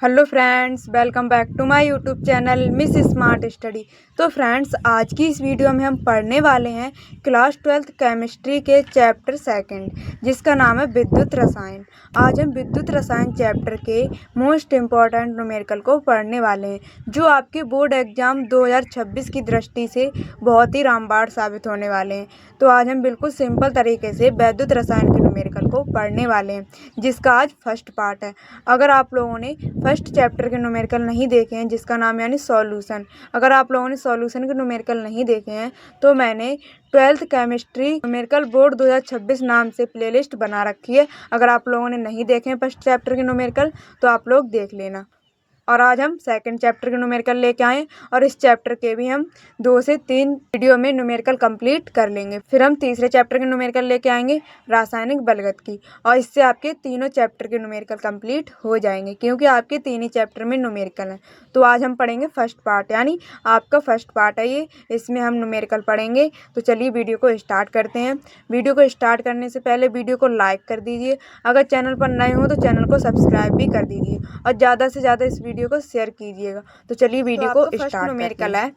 Hello friends, welcome back to my YouTube channel Miss Smart Study. तो friends, आज की इस वीडियो में हम पढ़ने वाले हैं क्लास 12th केमिस्ट्री के चैप्टर सेकंड, जिसका नाम है विद्युत रसायन। आज हम विद्युत रसायन चैप्टर के मोस्ट इम्पॉर्टेंट न्यूमेरिकल को पढ़ने वाले हैं, जो आपके बोर्ड एग्जाम 2026 की दृष्टि से बहुत ही रामबाण साबित होने वाले हैं। तो आज हम बिल्कुल सिंपल तरीके से विद्युत रसायन के न्यूमेरिकल को पढ़ने वाले हैं, जिसका आज फर्स्ट पार्ट है। अगर आप लोगों ने फर्स्ट चैप्टर के न्यूमेरिकल नहीं देखे हैं, जिसका नाम यानी सॉल्यूशन, अगर आप लोगों ने सॉल्यूशन के न्यूमेरिकल नहीं देखे हैं तो मैंने 12th केमिस्ट्री न्यूमेरिकल बोर्ड 2026 नाम से प्लेलिस्ट बना रखी है। अगर आप लोगों ने नहीं देखे हैं फर्स्ट चैप्टर के न्यूमेरिकल तो आप लोग देख लेना। और आज हम सेकंड चैप्टर के न्यूमेरिकल लेके आए और इस चैप्टर के भी हम 2 से 3 वीडियो में न्यूमेरिकल कंप्लीट कर लेंगे। फिर हम तीसरे चैप्टर के न्यूमेरिकल लेके आएंगे रासायनिक बलगत की, और इससे आपके तीनों चैप्टर के न्यूमेरिकल कंप्लीट हो जाएंगे, क्योंकि आपके तीन ही चैप्टर में न्यूमेरिकल हैं। तो आज हम पढ़ेंगे फर्स्ट पार्ट, यानी आपका फर्स्ट पार्ट है ये, इसमें हम न्यूमेरिकल पढ़ेंगे। तो चलिए वीडियो को स्टार्ट करते हैं। वीडियो को स्टार्ट करने से पहले वीडियो को लाइक कर दीजिए, अगर चैनल पर नए हो तो चैनल को सब्सक्राइब भी कर दीजिए और ज़्यादा से ज़्यादा इस वीडियो को शेयर कीजिएगा। तो चलिए वीडियो को स्टार्ट न्यूमेरिकल है।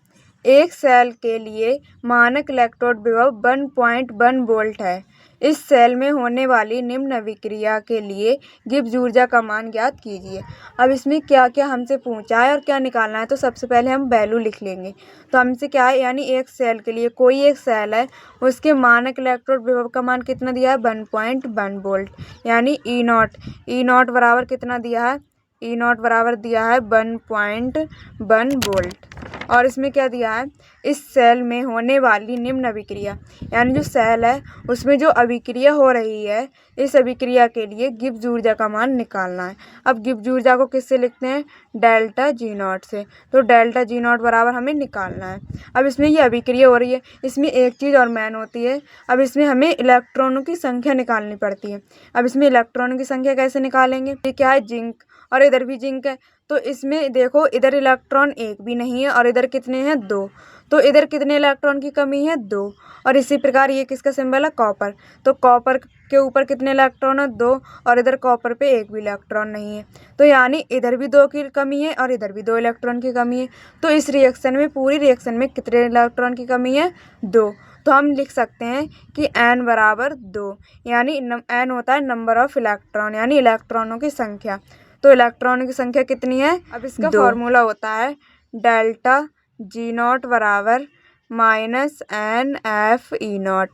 एक सेल के लिए मानक इलेक्ट्रोड विभव 1.1 वोल्ट है। इस सेल में होने वाली निम्न अभिक्रिया के लिए गिब्स ऊर्जा का मान ज्ञात कीजिए। अब इसमें क्या क्या हमसे पूछा है और क्या निकालना है, तो सबसे पहले हम वैल्यू लिख लेंगे। तो हमसे क्या है, यानी एक सेल के लिए, कोई एक सेल है, उसके मानक इलेक्ट्रोड विभव का मान कितना दिया है, 1.1 वोल्ट, यानी ई नॉट बराबर कितना दिया है, ई नॉट बराबर दिया है 1.1 वोल्ट। और इसमें क्या दिया है, इस सेल में होने वाली निम्न अभिक्रिया, यानी जो सेल है उसमें जो अभिक्रिया हो रही है, इस अभिक्रिया के लिए गिब्स ऊर्जा का मान निकालना है। अब गिब्स ऊर्जा को किससे लिखते हैं, डेल्टा जी नॉट से। तो डेल्टा जी नॉट बराबर हमें निकालना है। अब इसमें ये अभिक्रिया हो रही है, इसमें एक चीज़ और मैन होती है, अब इसमें हमें इलेक्ट्रॉनों की संख्या निकालनी पड़ती है। अब इसमें इलेक्ट्रॉनों की संख्या कैसे निकालेंगे, ये क्या है, जिंक, और इधर भी जिंक है। तो इसमें देखो, इधर इलेक्ट्रॉन एक भी नहीं है और इधर कितने हैं, 2। तो इधर कितने इलेक्ट्रॉन की कमी है, 2। और इसी प्रकार ये किसका सिंबल है, कॉपर। तो कॉपर के ऊपर कितने इलेक्ट्रॉन है, 2, और इधर कॉपर पे एक भी इलेक्ट्रॉन नहीं है। तो यानी इधर भी 2 की कमी है और इधर भी 2 इलेक्ट्रॉन की कमी है। तो इस रिएक्शन में, पूरी रिएक्शन में कितने इलेक्ट्रॉन की कमी है, 2। तो हम लिख सकते हैं कि n बराबर 2, यानी n होता है नंबर ऑफ इलेक्ट्रॉन, यानी इलेक्ट्रॉनों की संख्या। तो इलेक्ट्रॉनों की संख्या कितनी है, अब इसका फॉर्मूला होता है डेल्टा जी नॉट बराबर -NF-E0।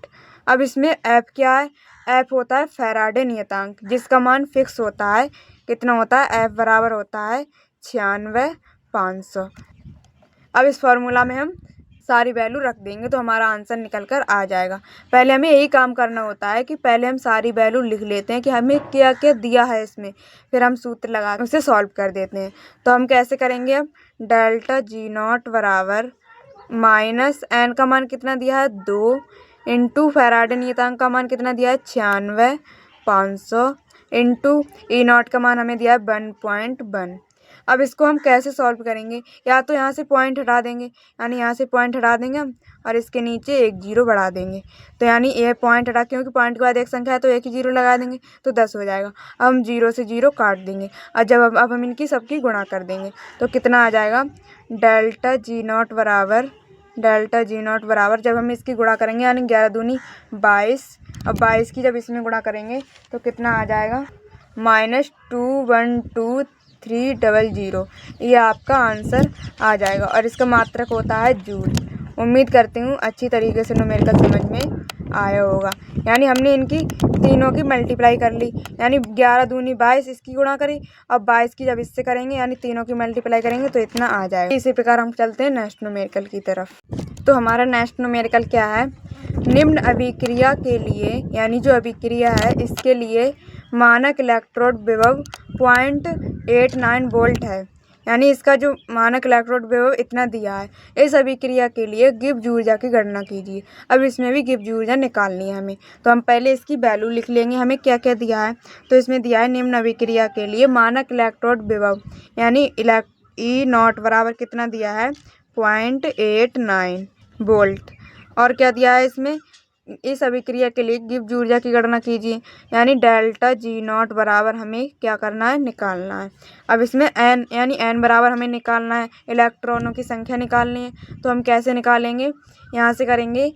अब इसमें F क्या है, F होता है फैराडे नियतांक, जिसका मान फिक्स होता है, कितना होता है, F बराबर होता है 96,500। अब इस फॉर्मूला में हम सारी वैल्यू रख देंगे तो हमारा आंसर निकल कर आ जाएगा। पहले हमें यही काम करना होता है कि पहले हम सारी वैल्यू लिख लेते हैं कि हमें क्या क्या दिया है इसमें, फिर हम सूत्र लगा उसे सॉल्व कर देते हैं। तो हम कैसे करेंगे, अब डेल्टा जी नॉट बराबर -n का मान कितना दिया है, 2, इंटू फैराडे नियतांक का मान कितना दिया है, 96,500, इंटू ई नॉट का मान हमें दिया है 1.1। अब इसको हम कैसे सॉल्व करेंगे, या तो यहाँ से पॉइंट हटा देंगे, यानी यहाँ से पॉइंट हटा देंगे हम और इसके नीचे एक जीरो बढ़ा देंगे। तो यानी ये पॉइंट हटा, क्योंकि पॉइंट के बाद एक संख्या है तो एक ही जीरो लगा देंगे तो 10 हो जाएगा। अब हम जीरो से जीरो काट देंगे और जब अब हम इनकी सबकी गुणा कर देंगे तो कितना आ जाएगा, डेल्टा जी नॉट बराबर जब हम इसकी गुणा करेंगे, यानी 11 दूनी 22, अब 22 की जब इसमें गुणा करेंगे तो कितना आ जाएगा, -212300। ये आपका आंसर आ जाएगा और इसका मात्रक होता है जूल। उम्मीद करती हूँ अच्छी तरीके से न्यूमेरिकल समझ में आया होगा। यानी हमने इनकी तीनों की मल्टीप्लाई कर ली, यानी 11 दूनी 22, इसकी गुणा करी, अब 22 की जब इससे करेंगे, यानी तीनों की मल्टीप्लाई करेंगे तो इतना आ जाएगा। इसी प्रकार हम चलते हैं नेक्स्ट न्यूमेरिकल की तरफ। तो हमारा नेक्स्ट न्यूमेरिकल क्या है, निम्न अभिक्रिया के लिए, यानी जो अभिक्रिया है इसके लिए मानक इलेक्ट्रोड विभव 0.89 वोल्ट है, यानी इसका जो मानक इलेक्ट्रोड विभव इतना दिया है। इस अभिक्रिया के लिए गिब्स ऊर्जा की गणना कीजिए। अब इसमें भी गिब्स ऊर्जा निकालनी है हमें, तो हम पहले इसकी वैल्यू लिख लेंगे। हमें क्या क्या दिया है, तो इसमें दिया है निम्न अभिक्रिया के लिए मानक इलेक्ट्रोड विभव, यानी ई नॉट बराबर कितना दिया है, 0.89 वोल्ट। और क्या दिया है इसमें, इस अभिक्रिया के लिए गिब्स ऊर्जा की गणना कीजिए। यानी डेल्टा जी नॉट बराबर हमें क्या करना है, निकालना है। अब इसमें एन यानी एन बराबर हमें निकालना है, इलेक्ट्रॉनों की संख्या निकालनी है। तो हम कैसे निकालेंगे, यहाँ से करेंगे।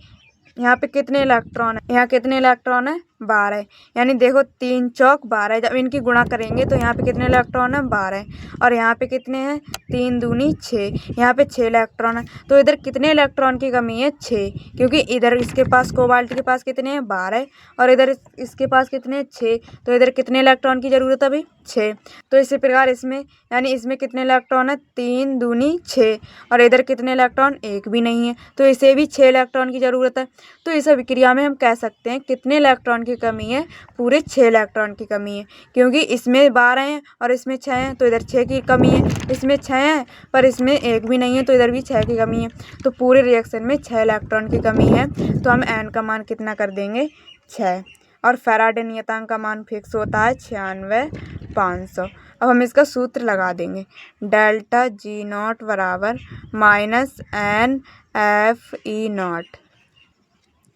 यहाँ पे कितने इलेक्ट्रॉन है, यहाँ कितने इलेक्ट्रॉन है, 12। यानी देखो 3 चौक 12, जब इनकी गुणा करेंगे तो यहाँ पे कितने इलेक्ट्रॉन है, 12। और यहाँ पे कितने हैं, 3 दूनी 6, यहाँ पे 6 इलेक्ट्रॉन है। तो इधर कितने इलेक्ट्रॉन की कमी है, 6, क्योंकि इधर इसके पास कोबाल्ट के पास कितने हैं, 12, और इधर इसके पास कितने हैं, 6। तो इधर कितने इलेक्ट्रॉन की ज़रूरत है भाई, 6। तो इसी प्रकार इसमें यानी इसमें कितने इलेक्ट्रॉन है, 3 दूनी 6, और इधर कितने इलेक्ट्रॉन, 1 भी नहीं है, तो इसे भी 6 इलेक्ट्रॉन की ज़रूरत है। तो इस अभिक्रिया में हम कह सकते हैं कितने इलेक्ट्रॉन की कमी है, पूरे 6 इलेक्ट्रॉन की कमी है, क्योंकि इसमें 12 हैं और इसमें 6 हैं, तो इधर 6 की कमी है। इसमें 6 हैं पर इसमें 1 भी नहीं है, तो इधर भी 6 की कमी है। तो पूरे रिएक्शन में 6 इलेक्ट्रॉन की कमी है। तो हम एन का मान कितना कर देंगे, 6। और फैराडे नियतांक का मान फिक्स होता है 96,500। अब हम इसका सूत्र लगा देंगे, डेल्टा जी नॉट बराबर minus n F E naught.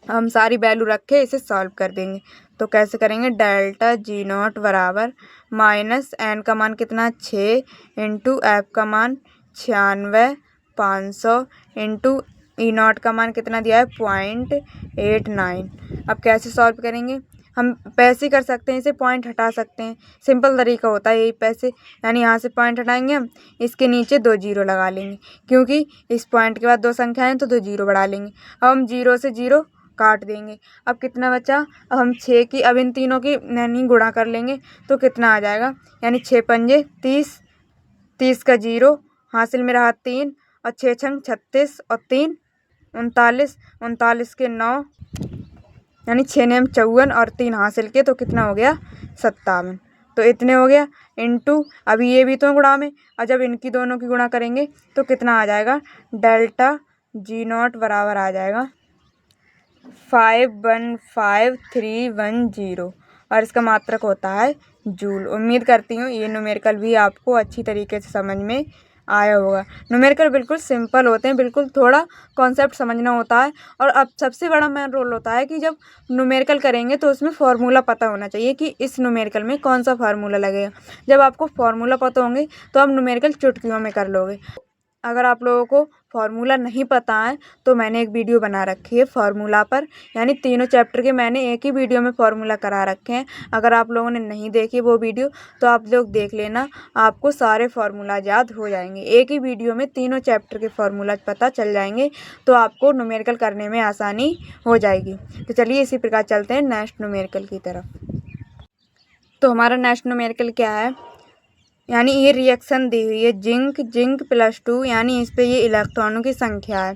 हम सारी वैल्यू रखे इसे सॉल्व कर देंगे। तो कैसे करेंगे, डेल्टा जी नॉट बराबर माइनस एन का मान कितना, 6 इंटू एफ का मान 96,500 इंटू ई नॉट का मान कितना दिया है, 0.89। अब कैसे सॉल्व करेंगे, हम पैसे कर सकते हैं, इसे पॉइंट हटा सकते हैं, सिंपल तरीका होता है यही पैसे। यानी यहाँ से पॉइंट हटाएंगे हम, इसके नीचे 2 जीरो लगा लेंगे, क्योंकि इस पॉइंट के बाद 2 संख्याएं हैं तो 2 जीरो बढ़ा लेंगे। अब हम 0 से 0 काट देंगे। अब कितना बचा, अब हम 6 की, अब इन तीनों की यानी गुणा कर लेंगे तो कितना आ जाएगा, यानी 6 पंजे 30, 30 का 0 हासिल में रहा 3, और 6 छंग 36 और 3 39, 39 के 9, यानी 6 नेम 54 और 3 हासिल के, तो कितना हो गया, 57। तो इतने हो गया इंटू, अभी ये भी तो गुणा में, और जब इनकी दोनों की गुणा करेंगे तो कितना आ जाएगा, डेल्टा जी नॉट बराबर आ जाएगा 515310, और इसका मात्रक होता है जूल। उम्मीद करती हूँ ये न्यूमेरिकल भी आपको अच्छी तरीके से समझ में आया होगा। न्यूमेरिकल बिल्कुल सिंपल होते हैं, बिल्कुल थोड़ा कॉन्सेप्ट समझना होता है। और अब सबसे बड़ा मेन रोल होता है कि जब न्यूमेरिकल करेंगे तो उसमें फार्मूला पता होना चाहिए कि इस न्यूमेरिकल में कौन सा फार्मूला लगेगा। जब आपको फार्मूला पता होंगे तो आप न्यूमेरिकल चुटकियों में कर लोगे। अगर आप लोगों को फार्मूला नहीं पता है तो मैंने एक वीडियो बना रखी है फार्मूला पर, यानी तीनों चैप्टर के मैंने एक ही वीडियो में फार्मूला करा रखे हैं। अगर आप लोगों ने नहीं देखी वो वीडियो तो आप लोग देख लेना, आपको सारे फार्मूला याद हो जाएंगे। एक ही वीडियो में तीनों चैप्टर के फार्मूला पता चल जाएंगे, तो आपको न्यूमेरिकल करने में आसानी हो जाएगी। तो चलिए इसी प्रकार चलते हैं नेक्स्ट न्यूमेरिकल की तरफ। तो हमारा नेक्स्ट न्यूमेरिकल क्या है, यानी ये रिएक्शन दी हुई है जिंक +2, यानी इस पे ये इलेक्ट्रॉनों की संख्या है।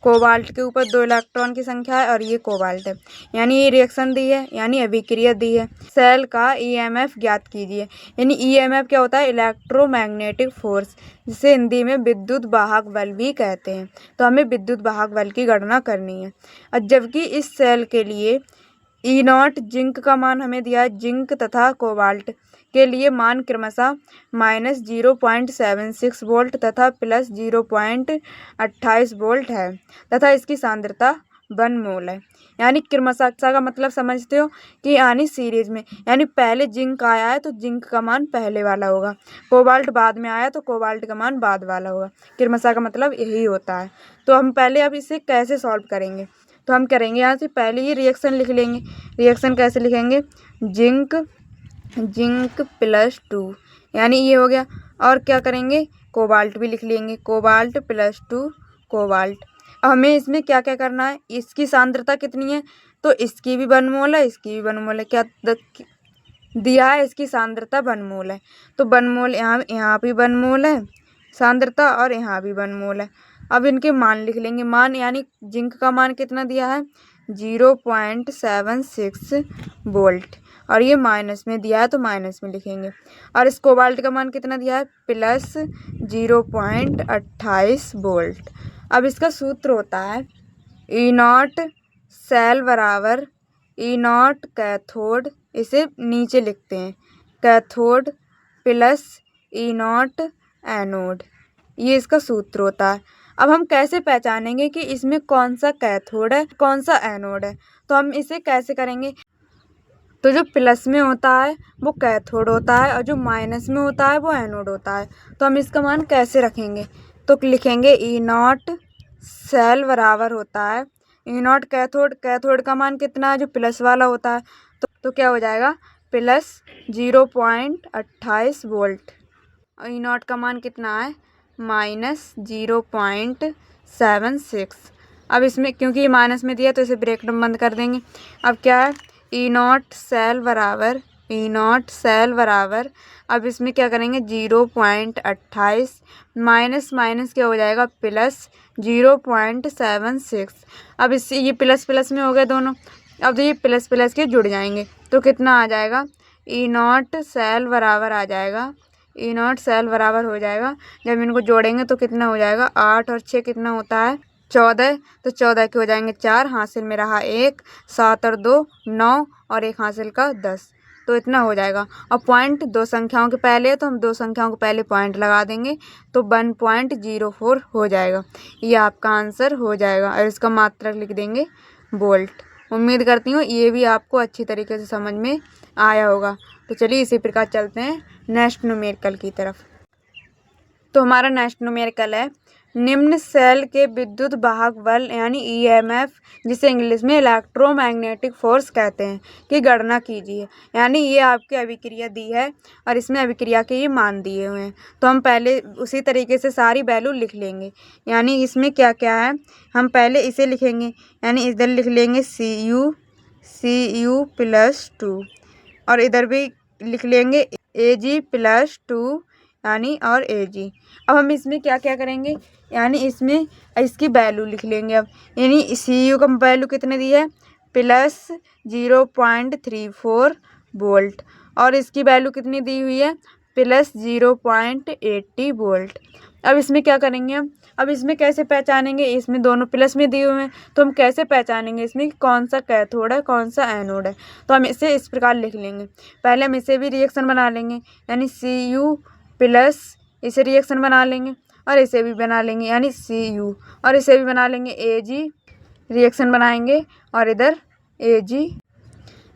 कोबाल्ट के ऊपर 2 इलेक्ट्रॉन की संख्या है और ये कोबाल्ट है, यानी ये रिएक्शन दी है, यानी अभिक्रिया दी है। सेल का ईएमएफ ज्ञात कीजिए। यानी ईएमएफ क्या होता है, इलेक्ट्रोमैग्नेटिक फोर्स, जिसे हिंदी में विद्युत वाहक बल भी कहते हैं। तो हमें विद्युत वाहक बल की गणना करनी है। और जबकि इस सेल के लिए ई नॉट जिंक का मान हमें दिया है, जिंक तथा कोबाल्ट के लिए मान क्रमशः -0.76 वोल्ट तथा +0.28 वोल्ट है, तथा इसकी सांद्रता 1 मोल है। यानी क्रमशः का मतलब समझते हो कि यानी सीरीज में, यानी पहले जिंक आया है तो जिंक का मान पहले वाला होगा, कोबाल्ट बाद में आया तो कोबाल्ट का मान बाद वाला होगा। क्रमशः का मतलब यही होता है। तो हम पहले अब इसे कैसे सॉल्व करेंगे, तो हम करेंगे यहाँ से पहले ही रिएक्शन लिख लेंगे। रिएक्शन कैसे लिखेंगे, जिंक +2, यानी ये हो गया। और क्या करेंगे, कोबाल्ट भी लिख लेंगे, कोबाल्ट +2 कोबाल्ट। अब हमें इसमें क्या क्या करना है, इसकी सांद्रता कितनी है, तो इसकी भी 1 मोल है, इसकी भी 1 मोल है। क्या दिया है, इसकी सांद्रता 1 मोल है, तो 1 मोल यहाँ भी 1 मोल है सांद्रता, और यहाँ भी 1 मोल है। अब इनके मान लिख लेंगे, मान यानी जिंक का मान कितना दिया है, 0.76 वोल्ट, और ये माइनस में दिया है तो माइनस में लिखेंगे। और इस कोबाल्ट का मान कितना दिया है, +0.28 वोल्ट। अब इसका सूत्र होता है ई नॉट सेल बराबर ई नॉट कैथोड, इसे नीचे लिखते हैं, कैथोड प्लस ई नॉट एनोड, ये इसका सूत्र होता है। अब हम कैसे पहचानेंगे कि इसमें कौन सा कैथोड है कौन सा एनोड है, तो हम इसे कैसे करेंगे, तो जो प्लस में होता है वो कैथोड होता है और जो माइनस में होता है वो एनोड होता है। तो हम इसका मान कैसे रखेंगे, तो लिखेंगे ई नॉट सेल बराबर होता है ई नॉट कैथोड, कैथोड का मान कितना है जो प्लस वाला होता है, तो क्या हो जाएगा प्लस 0.28 वोल्ट। और ई नॉट का मान कितना है माइनस 0.76। अब इसमें क्योंकि ये माइनस में दिया तो इसे ब्रेक बंद कर देंगे। अब क्या है ई नॉट सेल बराबर अब इसमें क्या करेंगे 0.28 माइनस माइनस क्या हो जाएगा प्लस 0.76। अब इससे ये प्लस प्लस में हो गए दोनों, अब तो ये प्लस प्लस के जुड़ जाएंगे तो कितना आ जाएगा ई नॉट सेल बराबर आ जाएगा ई नॉट सेल बराबर हो जाएगा। जब इनको जोड़ेंगे तो कितना हो जाएगा 8 और 6 कितना होता है 14, तो 14 के हो जाएंगे 4, हासिल में रहा 1, 7 और 2 9 और 1 हासिल का 10, तो इतना हो जाएगा। और पॉइंट दो संख्याओं के पहले है तो हम दो संख्याओं के पहले पॉइंट लगा देंगे तो 1.04 हो जाएगा। ये आपका आंसर हो जाएगा और इसका मात्रक लिख देंगे वोल्ट। उम्मीद करती हूँ ये भी आपको अच्छी तरीके से समझ में आया होगा। तो चलिए इसी प्रकार चलते हैं नेक्स्ट न्यूमेरिकल की तरफ। तो हमारा नेक्स्ट न्यूमेरिकल है निम्न सेल के विद्युत वाहक बल यानी ईएमएफ जिसे इंग्लिश में इलेक्ट्रोमैग्नेटिक फोर्स कहते हैं की गणना कीजिए। यानी ये आपकी अभिक्रिया दी है और इसमें अभिक्रिया के ये मान दिए हुए हैं, तो हम पहले उसी तरीके से सारी वैल्यू लिख लेंगे। यानी इसमें क्या क्या है हम पहले इसे लिखेंगे, यानी इधर लिख लेंगे CU प्लस 2 और इधर भी लिख लेंगे AG प्लस 2 यानी और AG। अब हम इसमें क्या क्या करेंगे, यानी इसमें इसकी वैल्यू लिख लेंगे। अब यानी CU का वैल्यू कितने दी है प्लस 0.34 वोल्ट और इसकी वैल्यू कितनी दी हुई है प्लस 0.80 वोल्ट। अब इसमें क्या करेंगे हम, अब इसमें कैसे पहचानेंगे, इसमें दोनों प्लस में दिए हुए हैं तो हम कैसे पहचानेंगे इसमें कौन सा कैथोड है कौन सा एनोड है। तो हम इसे इस प्रकार लिख लेंगे, पहले हम इसे भी रिएक्शन बना लेंगे यानी CU प्लस इसे रिएक्शन बना लेंगे और इसे भी बना लेंगे यानी CU और इसे भी बना लेंगे AG रिएक्शन बनाएंगे और इधर AG।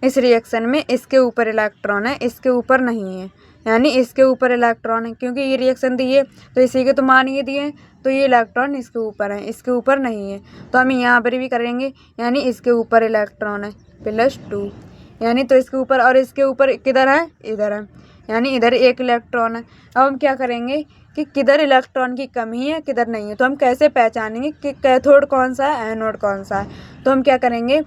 इस रिएक्शन में इसके ऊपर इलेक्ट्रॉन है इसके ऊपर नहीं है, यानी इसके ऊपर इलेक्ट्रॉन है क्योंकि ये रिएक्शन दी है तो इसी के तो मान ये दिए हैं तो ये इलेक्ट्रॉन इसके ऊपर है इसके ऊपर नहीं है, तो हम यहाँ पर भी करेंगे यानी इसके ऊपर इलेक्ट्रॉन है प्लस 2 यानी तो इसके ऊपर और इसके ऊपर किधर है इधर है यानी इधर एक इलेक्ट्रॉन है। अब हम क्या करेंगे कि किधर इलेक्ट्रॉन की कमी है किधर नहीं है, तो हम कैसे पहचानेंगे कि कैथोड कौन सा है एनोड कौन सा है। तो हम क्या करेंगे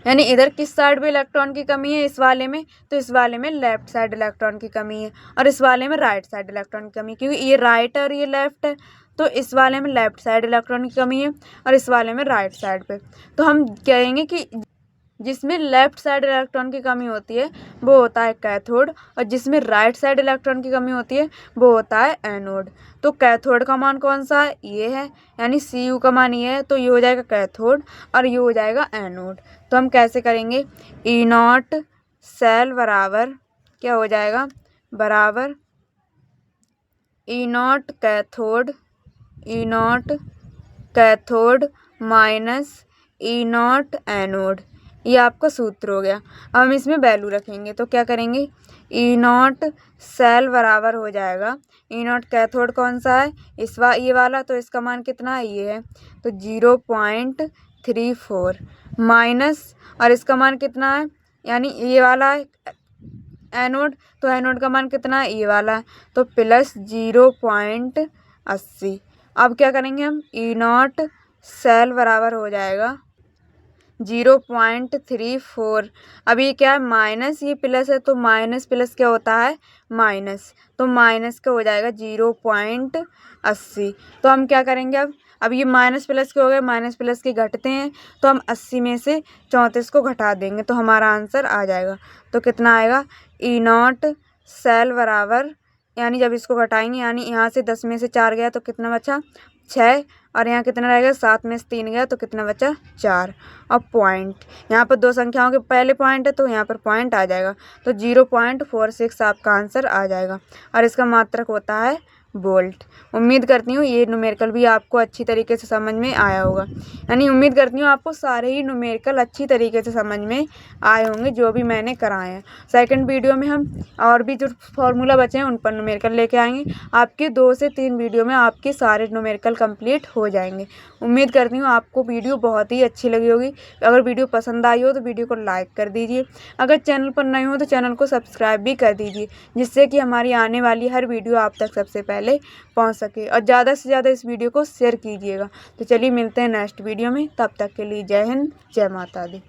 यानी इधर किस साइड पे इलेक्ट्रॉन की कमी है इस वाले में, तो इस वाले में लेफ्ट साइड इलेक्ट्रॉन की कमी है और इस वाले में राइट साइड इलेक्ट्रॉन की कमी, क्योंकि ये राइट है और ये लेफ्ट है तो इस वाले में लेफ्ट साइड इलेक्ट्रॉन की कमी है और इस वाले में राइट साइड पे। तो हम कहेंगे कि जिसमें लेफ्ट साइड इलेक्ट्रॉन की कमी होती है वो होता है कैथोड और जिसमें राइट साइड इलेक्ट्रॉन की कमी होती है वो होता है एनोड। तो कैथोड का मान कौन सा है ये है यानी CU का मान ये है तो ये हो जाएगा कैथोड और ये हो जाएगा एनोड। तो हम कैसे करेंगे ई नॉट सेल बराबर क्या हो जाएगा बराबर E naught cathode minus E naught anode, ये आपका सूत्र हो गया। अब हम इसमें वैल्यू रखेंगे तो क्या करेंगे ई नॉट सेल बराबर हो जाएगा ई नॉट कैथोड कौन सा है ये वाला तो इसका मान कितना है ये है तो 0.34 माइनस और इसका मान कितना है यानी ये वाला है एनोड तो एनोड का मान कितना है ये वाला है तो प्लस 0.80। अब क्या करेंगे हम ई नॉट सेल बराबर हो जाएगा 0.34। अभी क्या है माइनस ये प्लस है तो माइनस प्लस क्या होता है माइनस, तो माइनस का हो जाएगा 0.80। तो हम क्या करेंगे अब ये माइनस प्लस के हो गए माइनस प्लस के घटते हैं तो हम 80 में से 34 को घटा देंगे तो हमारा आंसर आ जाएगा। तो कितना आएगा ई नॉट सेल बराबर यानी जब इसको घटाएंगे यानी यहाँ से 10 में से 4 गया तो कितना बचा 6 और यहाँ कितना रहेगा 7 में से 3 गया तो कितना बचा 4 और पॉइंट यहाँ पर दो संख्याओं के पहले पॉइंट है तो यहाँ पर पॉइंट आ जाएगा तो 0.46 आपका आंसर आ जाएगा और इसका मात्रक होता है वोल्ट। उम्मीद करती हूँ ये न्यूमेरिकल भी आपको अच्छी तरीके से समझ में आया होगा, यानी उम्मीद करती हूँ आपको सारे ही न्यूमेरिकल अच्छी तरीके से समझ में आए होंगे जो भी मैंने कराए हैं। सेकंड वीडियो में हम और भी जो फॉर्मूला बचे हैं उन पर न्यूमेरिकल लेके आएंगे। आपके 2 से 3 वीडियो में आपके सारे न्यूमेरिकल कंप्लीट हो जाएंगे। उम्मीद करती हूँ आपको वीडियो बहुत ही अच्छी लगी होगी। अगर वीडियो पसंद आई हो तो वीडियो को लाइक कर दीजिए। अगर चैनल पर नए हो तो चैनल को सब्सक्राइब भी कर दीजिए, जिससे कि हमारी आने वाली हर वीडियो आप तक सबसे पहले पहुंच सके। और ज़्यादा से ज़्यादा इस वीडियो को शेयर कीजिएगा। तो चलिए मिलते हैं नेक्स्ट वीडियो में, तब तक के लिए जय हिंद, जय माता दी।